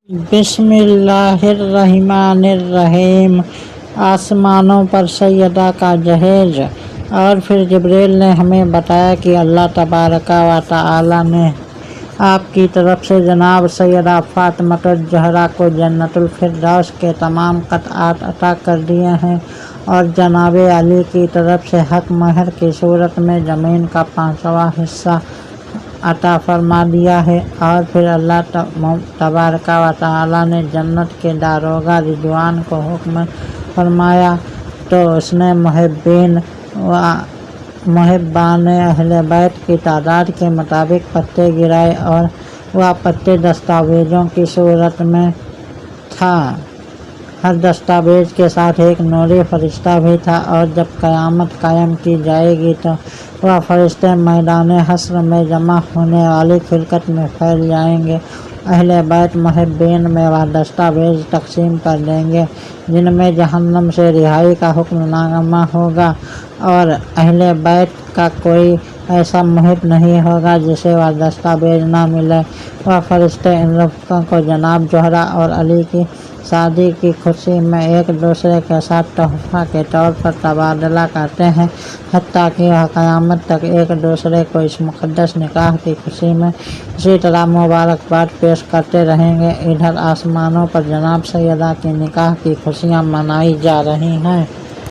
بسم اللہ الرحمن الرحیم۔ آسمانوں پر سیدہ کا جہیز۔ اور پھر جبریل نے ہمیں بتایا کہ اللہ تبارک و تعالی نے آپ کی طرف سے جناب سیدہ فاطمۃ الزہرا کو جنت الفردوس کے تمام قطعات عطا کر دیے ہیں، اور جناب علی کی طرف سے حق مہر کی صورت میں زمین کا 5واں حصہ عطا فرما دیا ہے۔ اور پھر اللہ تبارک و تعالی نے جنت کے داروغہ رضوان کو حکم فرمایا تو اس نے محبین و محبان اہل بیت کی تعداد کے مطابق پتے گرائے، اور وہ پتے دستاویزوں کی صورت میں تھا۔ ہر دستاویز کے ساتھ ایک نوری فرشتہ بھی تھا، اور جب قیامت قائم کی جائے گی تو وہ فرشتے میدان حشر میں جمع ہونے والی خلقت میں پھیل جائیں گے۔ اہل بیت محبین میں وہ دستاویز تقسیم کر دیں گے جن میں جہنم سے رہائی کا حکم نامہ ہوگا، اور اہل بیت کا کوئی ایسا محب نہیں ہوگا جسے وہ دستاویز نہ ملے۔ وہ فرشتے ان رفقا کو جناب زہرا اور علی کی شادی کی خوشی میں ایک دوسرے کے ساتھ تحفہ کے طور پر تبادلہ کرتے ہیں، حتیٰ کہ وہ قیامت تک ایک دوسرے کو اس مقدس نکاح کی خوشی میں اسی طرح مبارکباد پیش کرتے رہیں گے۔ ادھر آسمانوں پر جناب سیدہ کی نکاح کی خوشیاں منائی جا رہی ہیں۔